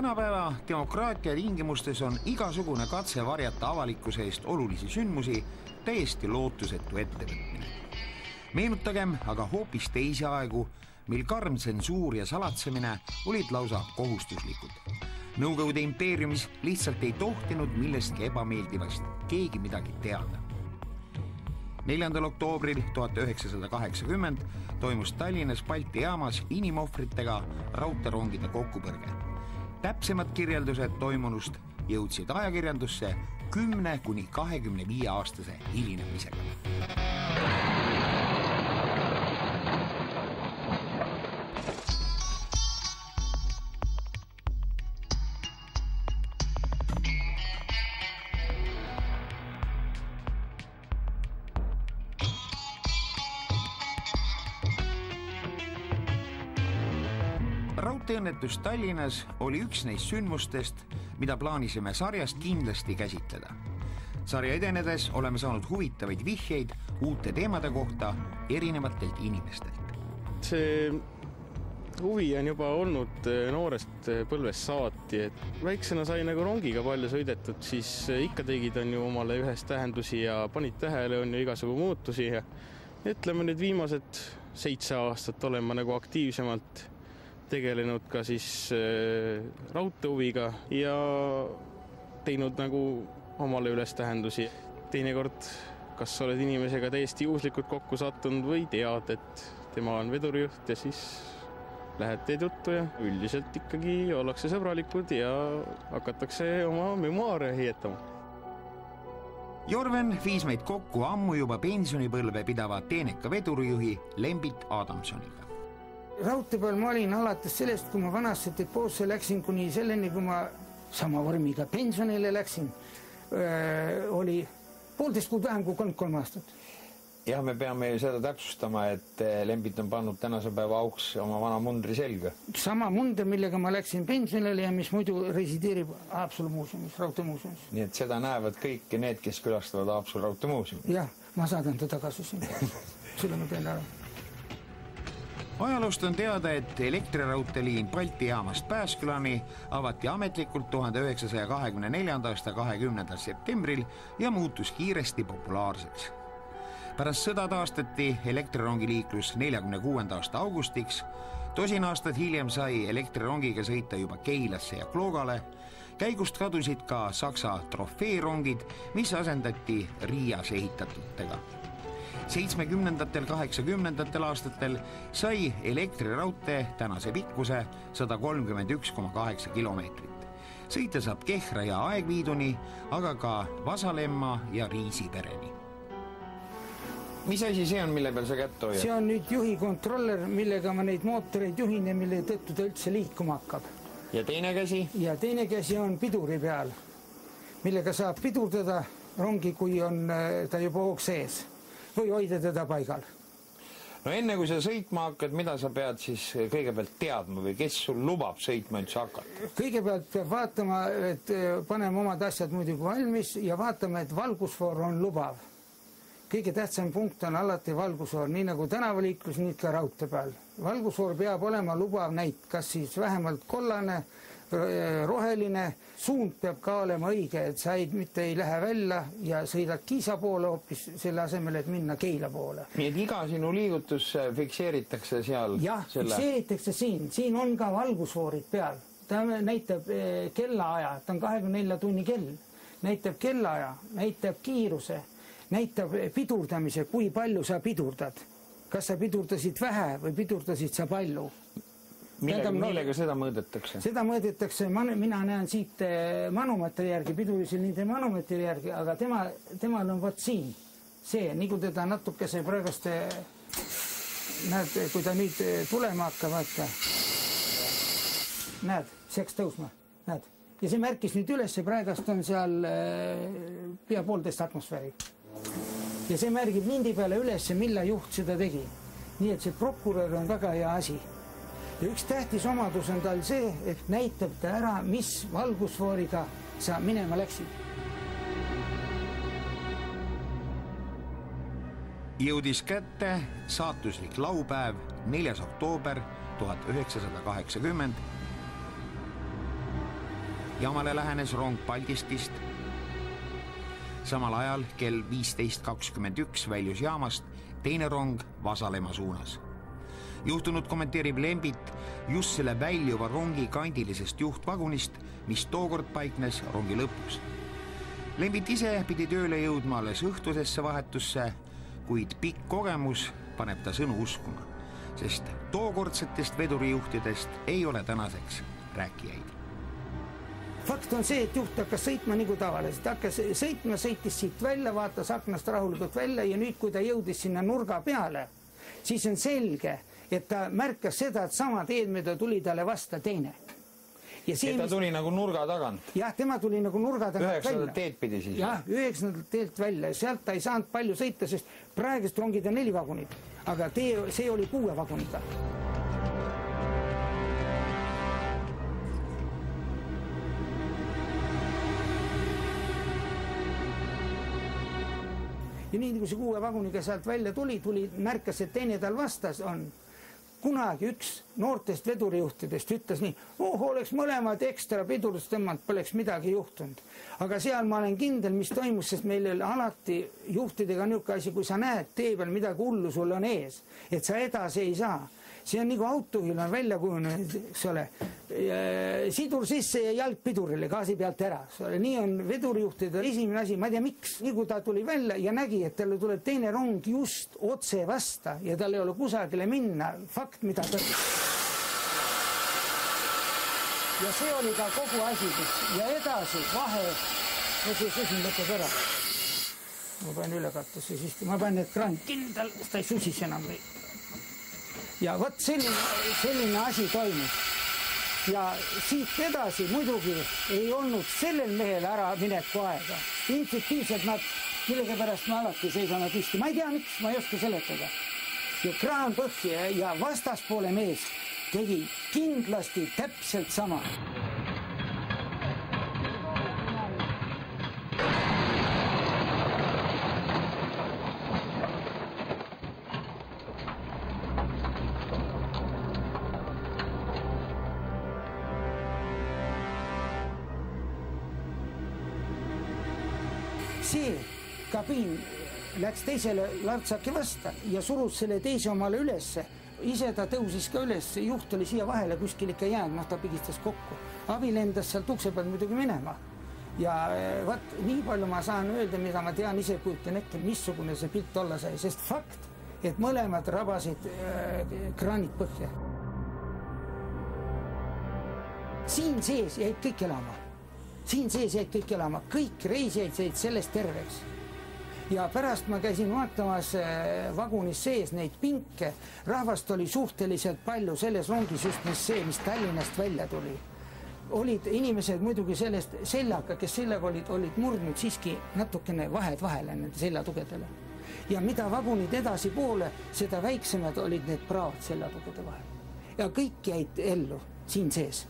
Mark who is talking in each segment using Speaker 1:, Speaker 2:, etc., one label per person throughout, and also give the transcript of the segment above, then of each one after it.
Speaker 1: Tänapäeva demokraatia tingimustes on igasugune katse varjata avalikkuse eest olulisi sündmusi täiesti lootusetu ettevõtmine. Meenutagem aga hoopis teisi aegu, mil karm tsensuur ja salatsemine olid lausa kohustuslikud. Nõukogude impeeriumis lihtsalt ei tohtinud millestki ebameeldivast keegi midagi teada. 4. oktoobril 1980 toimus Tallinnas Balti jaamas inimohvritega raudteerongide kokkupõrge. Täpsemad kirjeldused toimunust jõudsid ajakirjandusse 10–25 aastase hilinemisega. Raudteeõnnetus Tallinnas oli üks neist sündmustest, mida plaanisime sarjast kindlasti käsitleda. Sarja edenedes oleme saanud huvitavaid vihjeid uute teemade kohta erinevatelt inimestelt.
Speaker 2: See huvi on juba olnud noorest põlvest saati, et väiksena sai nagu rongiga palju sõidetud, siis ikka tegid on ju omale ühes tähendusi ja panid tähele on ju igasugu muutusi. Ja ütleme nüüd viimased 7 aastat olen ma nagu aktiivsemalt tegelenud ka siis raudteehuviga ja teinud nagu omale üles tähendusi. Teinekord, kas oled inimesega täiesti juhuslikult kokku sattunud või tead, et tema on vedurijuht ja siis lähed teed juttu ja üldiselt ikkagi ollakse sõbralikud ja hakatakse oma memuaare hietama.
Speaker 1: Jorven viis meid kokku ammu juba pensionipõlve pidava teeneka vedurijuhi Lembit Adamsoniga.
Speaker 3: Raudtee peal ma olin alates sellest, kui ma vanasse depoosse läksin kuni selleni, kui ma sama vormiga pensionile läksin, oli 1,5 kuud vähem kui 33 aastat.
Speaker 4: Jah, me peame seda täpsustama, et Lembit on pannud tänase päeva auks oma vana mundri selga.
Speaker 3: Sama munder, millega ma läksin pensionile ja mis muidu resideerib Haapsalu muuseumis, raudteemuuseumis.
Speaker 4: Nii et seda näevad kõik need, kes külastavad Haapsalu raudteemuuseumi.
Speaker 3: Jah, ma saadan ta tagasi siin. Sulle ma teen ära.
Speaker 1: Ajaloost on teada, et elektriraudteeliin Balti jaamast Pääskülani avati ametlikult 1924. aasta 20. septembril ja muutus kiiresti populaarseks. Pärast sõda taastati elektrirongiliiklus 46. aasta augustiks, tosin aastat hiljem sai elektrirongiga sõita juba Keilasse ja Kloogale, käigust kadusid ka Saksa trofeerongid, mis asendati Riias ehitatutega. 70–80 aastatel sai elektriraudtee tänase pikkuse 131,8 kilomeetrit. Sõita saab Kehra ja Aegviiduni, aga ka Vasalemma ja Riisipereni.
Speaker 4: Mis asi see on, mille peal sa kätt hoiad?
Speaker 3: See on nüüd juhi kontroller, millega ma neid mootoreid juhin ja mille tõttu ta üldse liikuma hakkab.
Speaker 4: Ja teine käsi?
Speaker 3: Ja teine käsi on piduri peal, millega saab pidurdada rongi, kui on ta juba hoog sees. Või hoida teda paigal.
Speaker 4: No enne kui sa sõitma hakkad, mida sa pead siis kõigepealt teadma või kes sul lubab sõitma üldse hakata?
Speaker 3: Kõigepealt peab vaatama, et paneme omad asjad muidugi valmis ja vaatame, et valgusfoor on lubav. Kõige tähtsam punkt on alati valgusfoor, nii nagu tänavaliiklus, nii ka raudtee peal. Valgusfoor peab olema lubav näit, kas siis vähemalt kollane, roheline, suund peab ka olema õige, et sa mitte ei lähe välja ja sõidad Kiisa poole hoopis selle asemel, et minna Keila poole.
Speaker 4: Nii et iga sinu liigutus fikseeritakse seal?
Speaker 3: Jah, fikseeritakse siin on ka valgusfoorid peal. Ta näitab kellaaja, ta on 24 tunni kell, näitab kellaaja, näitab kiiruse, näitab pidurdamise, kui palju sa pidurdad. Kas sa pidurdasid vähe või pidurdasid sa palju?
Speaker 4: Millega seda mõõdetakse?
Speaker 3: Seda mõõdetakse, mina näen siit manomeetri järgi, pidurisel nende manomeetri järgi, aga temal on võt siin. See, nii kui teda natukese praegust, näed, kui ta nüüd tulema hakkab, vaata. Näed, see hakkas tõusma, näed. Ja see märkis nüüd üles, praegust on seal pea 1,5 atmosfääri. Ja see märgib lindi peale üles, mille juht seda tegi. Nii et see prokurör on väga hea asi. Ja üks tähtis omadus on tal see, et näitab ta ära, mis valgusfooriga sa minema läksid.
Speaker 1: Jõudis kätte saatuslik laupäev 4. oktoober 1980. Jaamale lähenes rong Paldiskist. Samal ajal kell 15.21 väljus jaamast teine rong Vasalemma suunas. Juhtunud kommenteerib Lembit just selle väljuva rongi kandilisest juhtvagunist, mis tookord paiknes rongi lõpus. Lembit ise pidi tööle jõudma alles õhtusesse vahetusse, kuid pikk kogemus paneb ta sõnu uskuma, sest tookordsetest vedurijuhtidest ei ole tänaseks rääkijaid.
Speaker 3: Fakt on see, et juht hakkas sõitma nagu tavaliselt. Hakkas sõitma, sõitis siit välja, vaatas aknast rahulikult välja ja nüüd, kui ta jõudis sinna nurga peale, siis on selge, et ta märkas seda, et sama teed, mida tuli talle vasta teine.
Speaker 4: Ja ta tuli nagu nurga tagant?
Speaker 3: Jah, tema tuli nagu nurga tagant välja.
Speaker 4: 9. teed pidi siis?
Speaker 3: Jah, 9. teelt välja. Sealt ta ei saanud palju sõita, sest praegust rongid on 4 vagunit, aga see oli 6 vaguniga. Ja nii, kui see 6 vaguniga sealt välja tuli, märkas, et teine tal vastas on. Kunagi üks noortest vedurijuhtidest ütles nii, oleks mõlemad ekstra pidurust tõmmanud, poleks midagi juhtunud. Aga seal ma olen kindel, mis toimus, sest meil oli alati juhtidega niisugune asi, kui sa näed tee peal midagi hullu sul on ees, et sa edasi ei saa. See on nagu autojuhil on välja kujunenud, eks ole, sidur sisse ja jalg pidurile gaasi pealt ära. Nii on vedurijuhtide esimene asi, ma ei tea miks, nii kui ta tuli välja ja nägi, et talle tuleb teine rong just otse vasta ja tal ei ole kusagile minna, fakt, mida ta... Ja see oli ka kogu asi ja edasi vahe, see susin lõpeb ära. Ma panen ülekattusse, siis ma panen need kraanid kindel, ta ei susis enam või. Ja vot selline asi toimus. Ja siit edasi muidugi ei olnud sellel mehel ära mineku aega. Intuitiivselt nad, millega pärast me alati seisame püsti. Ma ei tea miks, ma ei oska seletada. Ja kraan põhja ja vastaspoole mees tegi kindlasti täpselt sama. See kabiin läks teisele lartsaki vasta ja surus selle teise omale ülesse. Ise ta tõusis ka üles, juht oli siia vahele kuskil ikka jäänud, ta pigistas kokku. Abi lendas sealt ukse pealt muidugi minema. Ja vaat nii palju ma saan öelda, mida ma tean, ise kujutan ette, missugune see pilt olla sai, sest fakt, et mõlemad rabasid kraanid põhja. Siin sees jäid kõik elama. Siin sees jäid kõik elama, kõik reisijaid said sellest terveks. Ja pärast ma käisin vaatamas vagunis sees neid pinke. Rahvast oli suhteliselt palju selles rongis just mis Tallinnast välja tuli. Olid inimesed muidugi sellest seljaga, kes sellega olid murdnud siiski natukene vahed vahele nende seljatugedele. Ja mida vagunid edasi poole, seda väiksemad olid need praad seljatugede vahel. Ja kõik jäid ellu siin sees.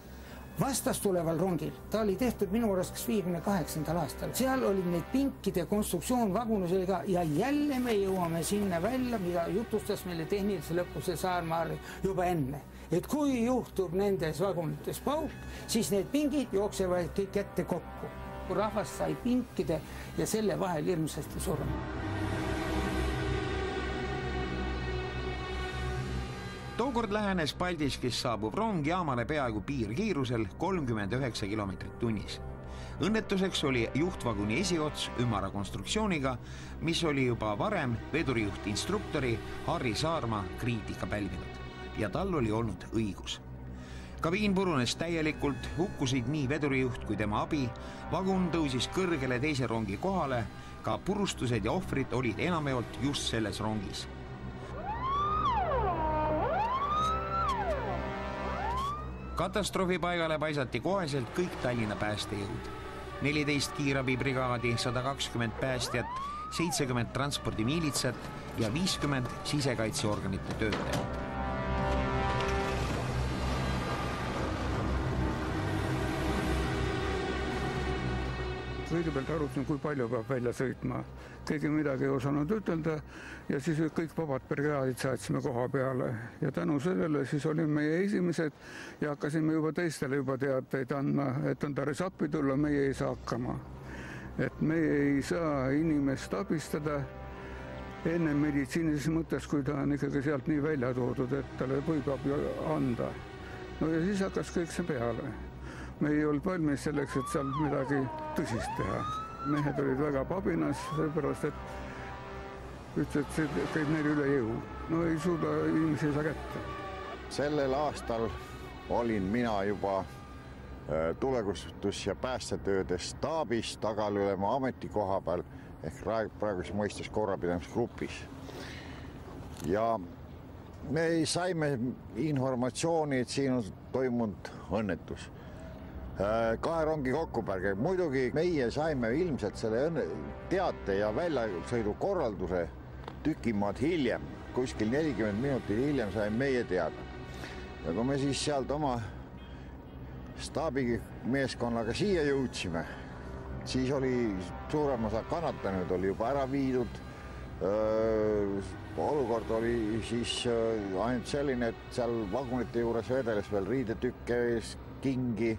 Speaker 3: Vastas tuleval rongil, ta oli tehtud minu raskas 58. aastal. Seal olid need pinkide konstruktsioon vagunusega ja jälle me jõuame sinna välja, mida jutustas meile tehnilise lõpuse Saarmaal juba enne. Et kui juhtub nendes vagunites pauk, siis need pingid jooksevad kõik ette kokku. Kui rahvas sai pinkide ja selle vahel hirmsasti surma.
Speaker 1: Tookord lähenes Paldiskist saabuv rong jaamale peaaegu piirkiirusel 39 kilomeetrit tunnis. Õnnetuseks oli juhtvaguni esiots ümara konstruktsiooniga, mis oli juba varem vedurijuht instruktori Harri Saarma kriitika pälvinud ja tal oli olnud õigus. Kabiin purunes täielikult, hukkusid nii vedurijuht kui tema abi, vagun tõusis kõrgele teise rongi kohale, ka purustused ja ohvrid olid enamjaolt just selles rongis. Katastroofipaigale paisati koheselt kõik Tallinna päästejõud. 14 kiirabibrigaadi, 120 päästjat, 70 transpordimiilitsat ja 50 sisekaitseorganite töötajat.
Speaker 5: kõigepealt arutasin, kui palju peab välja sõitma. Keegi midagi ei osanud ütelda ja siis kõik vabad brigaadid saatsime koha peale. Ja tänu sellele siis olime meie esimesed ja hakkasime juba teistele juba teateid andma, et on tarvis appi tulla, meie ei saa hakkama. Et meie ei saa inimest abistada enne meditsiinises mõttes, kui ta on ikkagi sealt nii välja toodud, et talle võib abi anda. No ja siis hakkas kõik see peale. Me ei olnud valmis selleks, et seal midagi tõsist teha. Mehed olid väga pabinas, seepärast, et ütles, et see käib neil üle jõu. No ei suuda, inimesi ei saa kätte.
Speaker 6: Sellel aastal olin mina juba tulekustutus- ja päästetööde staabis Tagalülemaa ametikoha peal ehk praeguse mõistes korrapidamisgrupis. Ja me saime informatsiooni, et siin on toimunud õnnetus. 2 rongi kokkupärge. Muidugi meie saime ilmselt selle teate ja väljasõidukorralduse tükimaad hiljem. Kuskil 40 minutit hiljem saime meie teada. Ja kui me siis sealt oma staabi meeskonnaga siia jõudsime, siis oli suurem osa kannatanud, oli juba ära viidud. Olukord oli siis ainult selline, et seal vagunite juures vedeles veel riidetükke, kingi,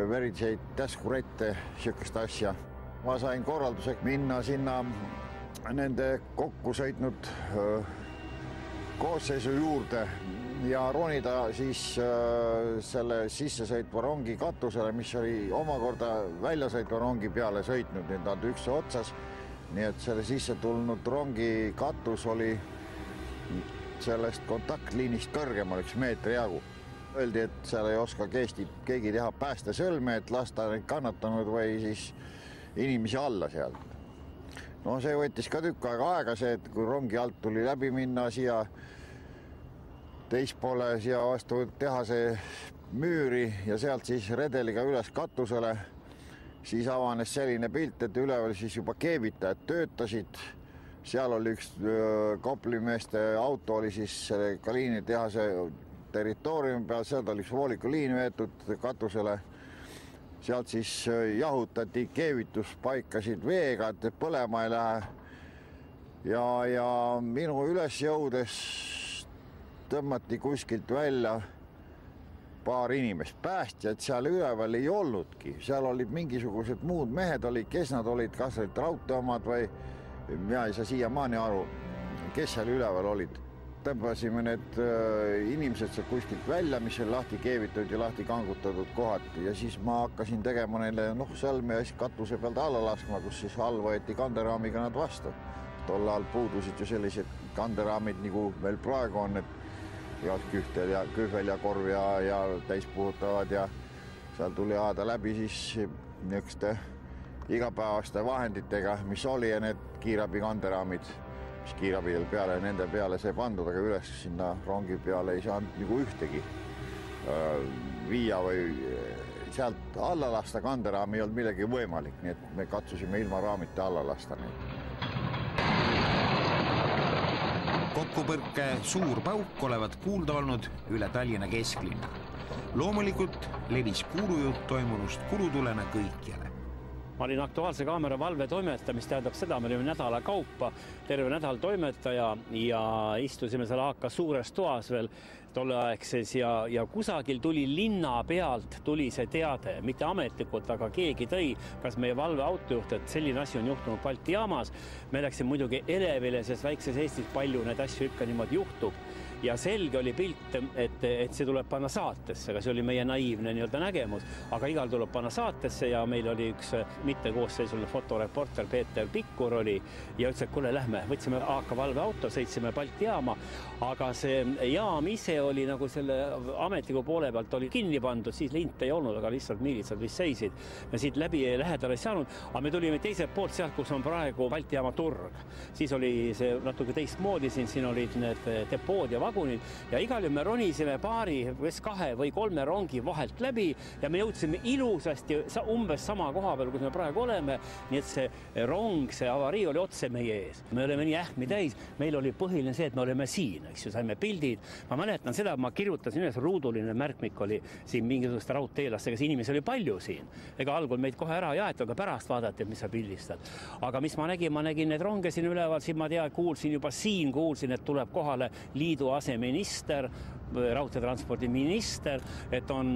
Speaker 6: veriseid täskurette, siukest asja. Ma sain korralduse minna sinna nende kokku sõitnud koosseisu juurde ja ronida siis selle sissesõitva rongi katusele, mis oli omakorda väljasõitva rongi peale sõitnud, nüüd nad üks otsas. Nii et selle sisse tulnud rongi katus oli sellest kontaktliinist kõrgemal 1 meetri jagu. Öeldi, et seal ei oska keegi teha päästesõlme, et lasta neid kannatanud või siis inimesi alla sealt. No see võttis ka tükk aega see, et kui rongi alt tuli läbi minna siia teispoole siia vastu tehase müüri ja sealt siis redeliga üles katusele, siis avanes selline pilt, et üleval siis juba keevitajad töötasid. Seal oli üks Koplimeeste auto oli siis selle Kaliini tehase territooriumi peal, sealt oli üks voolikuliin veetud katusele. Sealt siis jahutati keevituspaikasid veega, et põlema ei lähe. Ja minu üles jõudes tõmmati kuskilt välja paar inimest. Päästjad seal üleval ei olnudki. Seal olid mingisugused muud mehed, kes nad olid, kas olid raudteeomad või mina ei saa siiamaani aru, kes seal üleval olid. Tõmbasime need inimesed seal kuskilt välja, mis oli lahti keevitatud ja lahti kangutatud kohad ja siis ma hakkasin tegema neile sõlme ja katuse pealt alla laskma, kus siis all võeti kanderaamiga nad vastu. Tol ajal puudusid ju sellised kanderaamid, nagu veel praegu on, et igas kühvel ja korv ja täispuhutavad ja seal tuli ajada läbi siis niisuguste igapäevaste vahenditega, mis oli ja need kiirabi kanderaamid, mis kiirabidel peale, nende peale sai pandud, aga üles sinna rongi peale ei saanud nagu ühtegi viia või sealt alla lasta kanderaami ei olnud millegi võimalik, nii et me katsusime ilma raamite alla lasta neid.
Speaker 1: Kokkupõrke suur pauk olevat kuulda olnud üle Tallinna kesklinna. Loomulikult levis kuulujutt toimunust kurutulena kõikjale.
Speaker 7: Ma olin Aktuaalse Kaamera valvetoimetaja, mis tähendab seda, me olime nädala kaupa, terve nädal toimetaja ja istusime seal AK suures toas veel tolleaegses ja kusagil tuli linna pealt tuli see teade, mitte ametlikult, aga keegi tõi, kas meie valveautojuht, et selline asi on juhtunud Balti jaamas. Me läksin muidugi elevile, sest väikses Eestis palju neid asju ikka niimoodi juhtub. Ja selge oli pilt, et see tuleb panna saatesse, aga see oli meie naiivne nägemus, aga igal tuleb panna saatesse ja meil oli üks mittekoosseisuline fotoreporter Peeter Pikkur oli ja ütles, et kuule, lähme, võtsime AK valveauto, sõitsime Balti jaama, aga see jaam ise oli nagu selle ametliku poole pealt oli kinni pandud, siis lint ei olnud, aga lihtsalt miilitsad vist seisid. Me siit läbi lähedal ei saanud, aga me tulime teiselt poolt sealt, kus on praegu Balti jaama turg. Siis oli see natuke teistmoodi, siin olid need depood ja vagunid ja igal juhul me ronisime paari, kas 2 või 3 rongi vahelt läbi ja me jõudsime ilusasti umbes sama koha peal, kus me praegu oleme, nii et see rong, see avarii oli otse meie ees. Me oleme nii ähmi täis, meil oli põhiline see, et me oleme siin, eks ju, saime pildid. Ma mäletan seda, ma kirjutasin ühes ruuduline märkmik oli siin mingisuguste raudteelastega, see inimesi oli palju siin. Ega algul meid kohe ära jaetu, aga pärast vaadati, et mis sa pildistad. Aga mis ma nägin need ronge siin üleval, siin ma kuulsin, et tuleb kohale liidu aseminister, raudteetranspordi minister, et on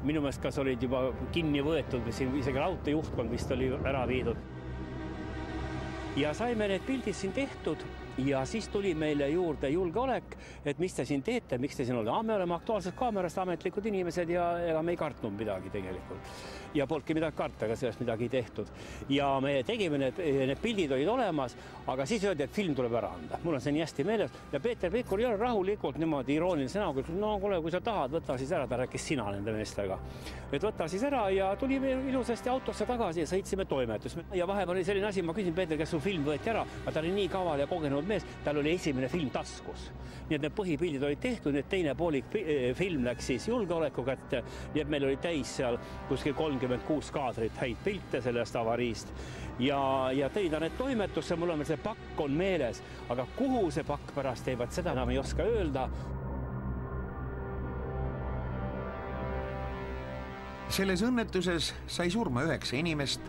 Speaker 7: minu meelest kas olid juba kinni võetud või siin isegi raudteejuhtkond vist oli ära viidud. Ja saime need pildid siin tehtud ja siis tuli meile juurde julgeolek, et mis te siin teete, miks te siin olete? Me oleme Aktuaalsest Kaamerast ametlikud inimesed ja ega me ei kartnud midagi tegelikult. Ja polnudki midagi karta, aga sellest midagi ei tehtud. Ja me tegime need pildid olid olemas, aga siis öeldi, et film tuleb ära anda. Mul on see nii hästi meeles. Ja Peeter Pihkur jälle rahulikult niimoodi irooniline näoga, no kuule, kui sa tahad, võta siis ära, ta rääkis sina nende meestega. Et võta siis ära ja tulime ilusasti autosse tagasi ja sõitsime toimetus. Ja vahepeal oli selline asi, ma küsin Peeter, kes su film võeti ära, aga ta oli nii kaval ja kogenud mees, tal oli esimene film taskus. Nii et need põhipildid olid tehtud, need teine poolik film läks siis julgeoleku kätte, nii et meil oli täis seal kuskil 36 kaadrit häid pilte sellest avariist ja tõi ta need toimetusse, mul on see pakk on meeles, aga kuhu see pakk pärast teevad, seda enam ei oska öelda.
Speaker 1: Selles õnnetuses sai surma 9 inimest,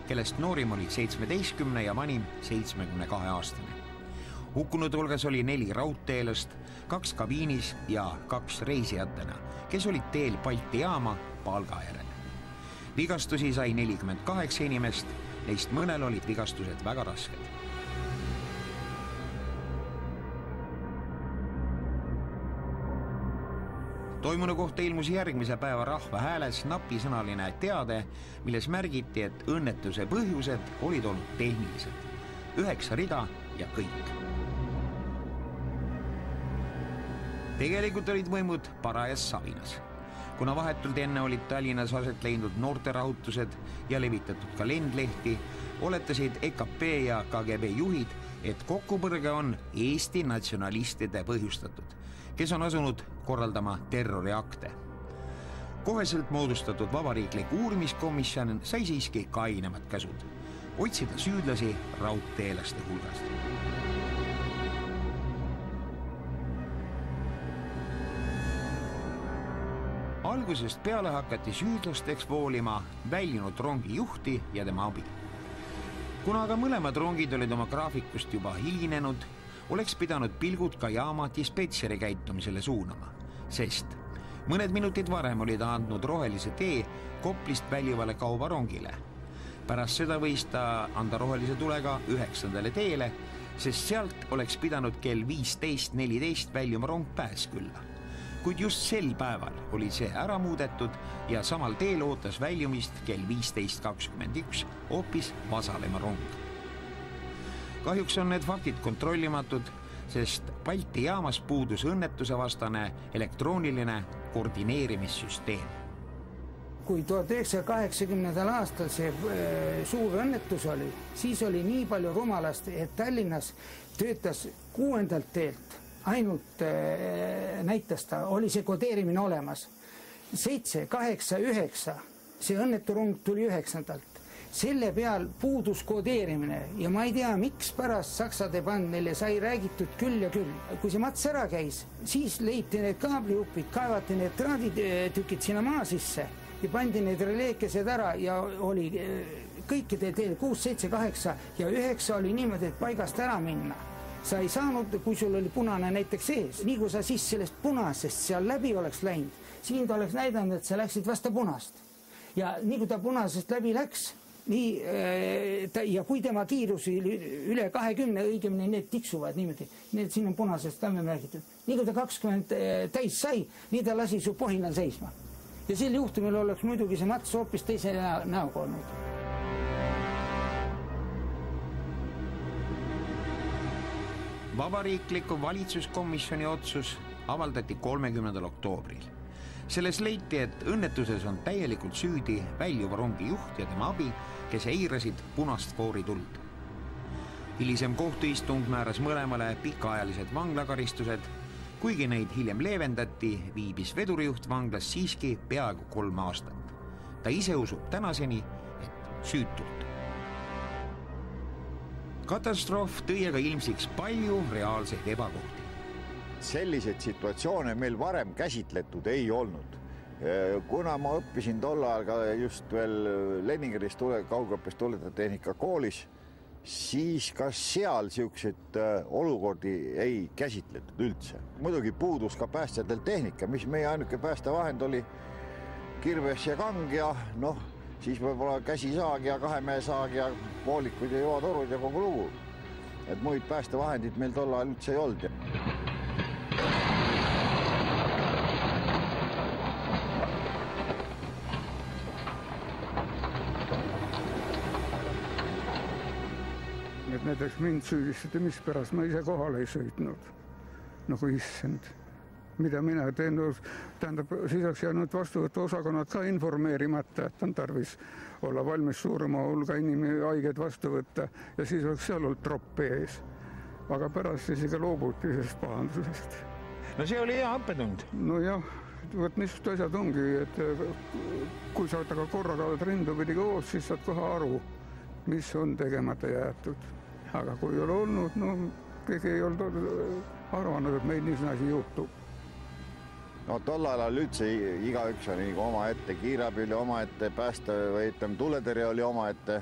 Speaker 1: kellest noorim oli 17 ja vanim 72 aastane. Hukkunud hulgas oli 4 raudteelast, 2 kabiinis ja 2 reisijatena, kes olid teel Balti jaama Palgajärel. Vigastusi sai 48 inimest, neist mõnel olid vigastused väga rasked. Toimunu kohta ilmus järgmise päeva Rahvahääles napisõnaline teade, milles märgiti, et õnnetuse põhjused olid olnud tehnilised. 9 rida ja kõik. Tegelikult olid võimud parajas savinas. Kuna vahetult enne olid Tallinnas aset leidnud noorterahutused ja levitatud ka lendlehti, oletasid EKP ja KGB juhid, et kokkupõrge on Eesti natsionalistide põhjustatud, kes on asunud korraldama terroriakte. Koheselt moodustatud vabariiklik uurimiskomisjon sai siiski kainemad käsud, otsida süüdlasi raudteelaste hulgast. Algusest peale hakati süüdlasteks voolima väljunud rongi juhti ja tema abi. Kuna aga mõlemad rongid olid oma graafikust juba hilinenud, oleks pidanud pilgud ka jaama dispetšeri käitumisele suunama, sest mõned minutid varem olid andnud rohelise tee Koplist väljuvale kaubarongile. Pärast seda võis ta anda rohelise tulega 9. teele, sest sealt oleks pidanud kell 15.14 väljuma rong Pääskülla. Kuid just sel päeval oli see ära muudetud ja samal teel ootas väljumist kell 15.21 hoopis Vasalemma rong. Kahjuks on need faktid kontrollimatud, sest Balti jaamas puudus õnnetuse vastane elektrooniline koordineerimissüsteem.
Speaker 3: Kui 1980. aastal see suur õnnetus oli, siis oli nii palju rumalast, et Tallinnas töötas 6. teelt. Ainult näitas ta, oli see kodeerimine olemas. 7, 8, 9, see õnneturung tuli 9. Selle peal puudus kodeerimine ja ma ei tea, miks pärast Saksade bandile sai räägitud küll ja küll. Kui see mats ära käis, siis leiti need kaabliupid, kaevati need traaditükid sinna maa sisse ja pandi need releekesed ära ja oli kõikide teel 6, 7, 8 ja 9 oli niimoodi, et paigast ära minna. Sa ei saanud, kui sul oli punane näiteks ees. Nii kui sa siis sellest punasest seal läbi oleks läinud, siin ta oleks näidanud, et sa läksid vasta punast. Ja nii kui ta punasest läbi läks, ja kui tema kiirus üle 20, õigemini need tiksuvad niimoodi, need siin on punasest läbi märgitud. Nii kui ta 20 täis sai, nii ta lasi su pohinal seisma. Ja sel juhtumil oleks muidugi see mats hoopis teise näoga olnud.
Speaker 1: Vabariikliku valitsuskomisjoni otsus avaldati 30. oktoobril. Selles leiti, et õnnetuses on täielikult süüdi väljuva rongi juht ja tema abi, kes eirasid punast foorituld. Hilisem kohtuistung määras mõlemale pikaajalised vanglakaristused Kuigi neid hiljem leevendati, viibis vedurijuht vanglas siiski peaaegu 3 aastat. Ta ise usub tänaseni, et süütult. Katastroof tõi aga ilmsiks palju reaalseid ebakohti.
Speaker 6: Selliseid situatsioone meil varem käsitletud ei olnud. Kuna ma õppisin tol ajal ka just veel Leningradis kaugõppes tuletajatehnika koolis, siis ka seal siukseid olukordi ei käsitletud üldse. Muidugi puudus ka päästjatel tehnika, mis meie ainuke päästevahend oli kirves ja kang ja siis võib-olla käsisaag ja 2-mehesaag ja poolikud ja joatorud ja kogu lugu. Et muid päästevahendid meil tol ajal üldse ei olnud.
Speaker 5: Näiteks mind süüdistati, mispärast ma ise kohale ei sõitnud. Nagu issand, mida mina teen, tähendab, siis oleks jäänud vastuvõtu osakonnad ka informeerimata, et on tarvis olla valmis suurema hulga haigeid vastu võtta ja siis oleks seal olnud troppi ees. Aga pärast siis ikka loobuti sellest pahandusest.
Speaker 4: No see oli hea õppetund.
Speaker 5: No jah, võt niisugused asjad ongi, et kui sa aga korraga oled rindu pidi koos, siis saad kohe aru, mis on tegemata jäetud. Aga kui ei ole olnud, keegi ei olnud arvanud, et meil niisugune asi juhtub.
Speaker 6: Tol ajal üldse igaüks oli oma ette, kiirabi oli oma ette, pääste või tuletõrje oli oma ette.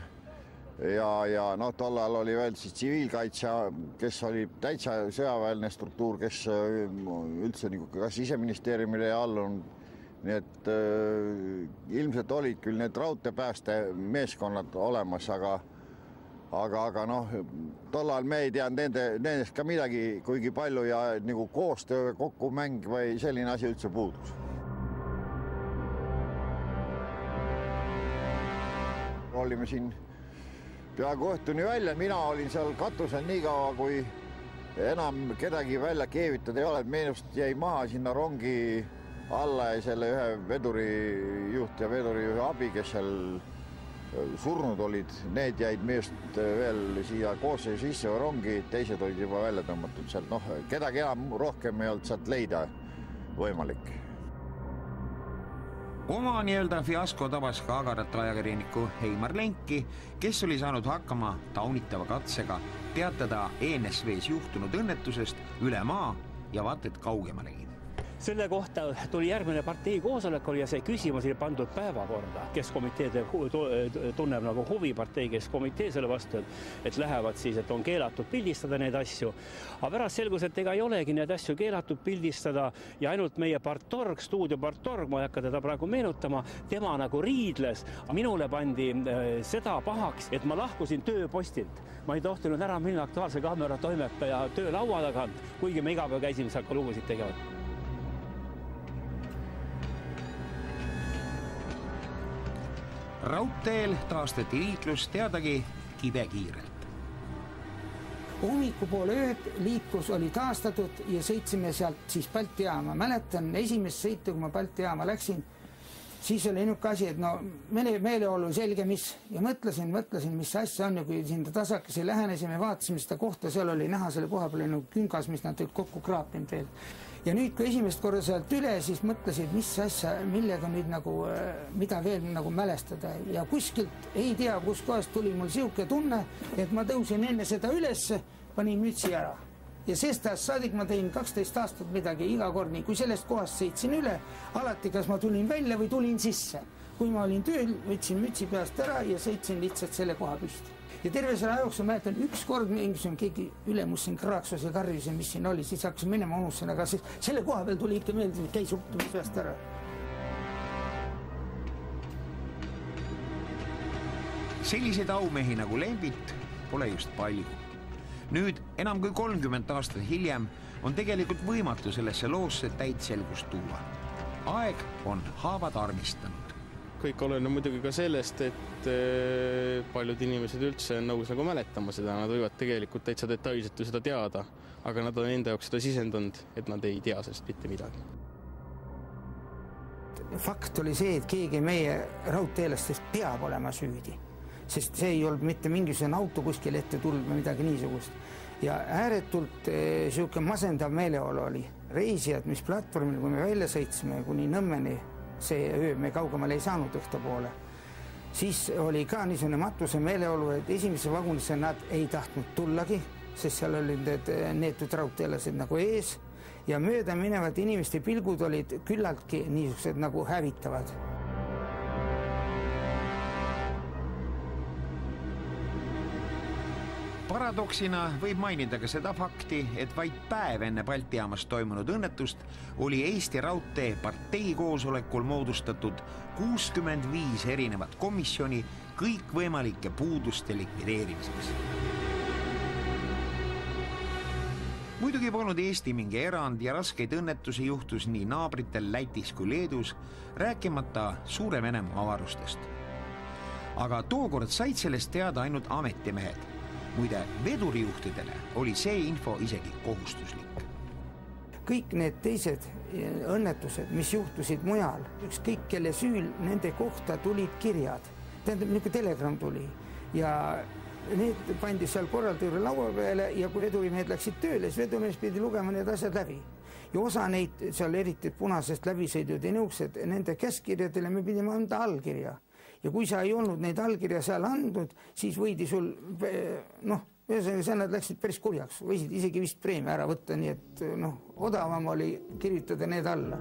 Speaker 6: Ja tol ajal oli veel siis tsiviilkaitse, kes oli täitsa sõjaväeline struktuur, kes üldse kas siseministeeriumile ei allunud. Nii et ilmselt olid küll need raudteepääste meeskonnad olemas, aga tol ajal me ei teanud nendest ka midagi kuigi palju ja nagu koostöö, kokkumäng või selline asi üldse puudus. Olime siin peaaegu õhtuni välja, mina olin seal katusel nii kaua, kui enam kedagi välja keevitada ei ole, et meenust jäi maha sinna rongi alla ja selle ühe vedurijuht ja vedurijuhi abi, kes seal surnud olid, need jäid meest veel siia koosseisu sisse või rongi, teised olid juba välja tõmmatud sealt. Kedagi enam rohkem ei olnud sealt leida võimalik.
Speaker 1: Oma nii-öelda fiasko tabas ka agarat ajakirjaniku Heimar Lenki, kes oli saanud hakkama taunitava katsega teatada ENSV-s juhtunud õnnetusest üle maa ja vaat et kaugemalegi.
Speaker 7: Selle kohta tuli järgmine partei koosolek ja see küsimus oli pandud päevakorda. Keskomitee tunneb nagu huvi partei keskomitee selle vastu, et lähevad siis, et on keelatud pildistada neid asju. Aga pärast selgus, et ega ei olegi neid asju keelatud pildistada ja ainult meie partorg, stuudio partorg, ma ei hakka teda praegu meenutama, tema nagu riidles. Minule pandi seda pahaks, et ma lahkusin tööpostilt. Ma ei tohtinud ära minna Aktuaalse Kaamera toimetaja töölaua tagant, kuigi me iga päev käisime seal ka lugusid tegevad.
Speaker 1: Raudteel taastati liiklus teadagi kibekiirelt.
Speaker 3: Hommikupoole ööd liiklus oli taastatud ja sõitsime sealt siis Balti jaama. Mäletan esimest sõitu, kui ma Balti jaama läksin, siis oli niisugune asi, et meeleolu selge, mis ja mõtlesin, mis asja on ja kui sinna tasakesi lähenesime, vaatasime seda kohta, seal oli näha selle koha peale nagu küngas, mis nad olid kokku kraapinud veel. Ja nüüd, kui esimest korda sealt üle, siis mõtlesid, mis asja, millega nüüd nagu, mida veel nagu mälestada. Ja kuskilt ei tea, kus kohast tuli mul siuke tunne, et ma tõusin enne seda ülesse, panin mütsi ära. Ja sest saadik ma tein 12 aastat midagi iga kord, nii kui sellest kohast sõitsin üle, alati kas ma tulin välja või tulin sisse. Kui ma olin tööl, võtsin mütsi peast ära ja sõitsin lihtsalt selle koha püsti. Ja terve selle ajooksul mäletan üks kord mingisugune keegi ülemus siin kraaksus ja karjus ja mis siin oli, siis hakkasin minema unustasin, aga selle koha peal tuli ikka meelde, et käis uptumis peast ära.
Speaker 1: Selliseid aumehi nagu Lembit pole just palju. Nüüd enam kui 30 aastat hiljem on tegelikult võimatu sellesse loosse täit selgust tuua. Aeg on haavad armistanud.
Speaker 2: Kõik oleneb muidugi ka sellest, et paljud inimesed üldse on nõus nagu mäletama seda, nad võivad tegelikult täitsa detailselt seda teada, aga nad on enda jaoks seda sisendanud, et nad ei tea sellest mitte midagi.
Speaker 3: Fakt oli see, et keegi meie raudteelastest peab olema süüdi, sest see ei olnud mitte mingisugune auto kuskil ette tulnud või midagi niisugust. ja ääretult sihuke masendav meeleolu oli. Reisijad, mis platvormil, kui me välja sõitsime kuni Nõmmeni, see öö me kaugemale ei saanud õhtupoole, siis oli ka niisugune matuse meeleolu, et esimese vagunisse nad ei tahtnud tullagi, sest seal olid need neetud raudteelased nagu ees ja mööda minevad inimeste pilgud olid küllaltki niisugused nagu hävitavad.
Speaker 1: Paradoksina võib mainida ka seda fakti, et vaid päev enne Balti jaamas toimunud õnnetust oli Eesti Raudtee partei koosolekul moodustatud 65 erinevat komisjoni kõikvõimalike puuduste likvideerimiseks. Muidugi polnud Eesti mingi erand ja raskeid õnnetusi juhtus nii naabritel Lätis kui Leedus, rääkimata Suure Venemaa avarustest. Aga tookord said sellest teada ainult ametimehed. Muide, vedurijuhtidele oli see info isegi kohustuslik.
Speaker 3: Kõik need teised õnnetused, mis juhtusid mujal, ükskõik kelle süül, nende kohta tulid kirjad. Tähendab, niisugune telegramm tuli ja need pandi seal korraldajale laua peale ja kui vedurimehed läksid tööle, siis vedurimees pidi lugema need asjad läbi. Ja osa neid seal eriti punasest läbisõidud ja nõuksed, nende käskirjadele me pidime anda allkirja. Ja kui sa ei olnud neid allkirja seal andnud, siis võidi sul, nad läksid päris kurjaks, võisid isegi vist preemia ära võtta, nii et odavam oli kirjutada need alla.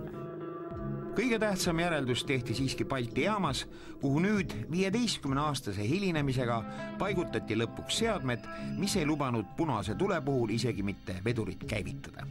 Speaker 1: Kõige tähtsam järeldus tehti siiski Balti jaamas, kuhu nüüd 15-aastase hilinemisega paigutati lõpuks seadmed, mis ei lubanud punase tule puhul isegi mitte vedurit käivitada.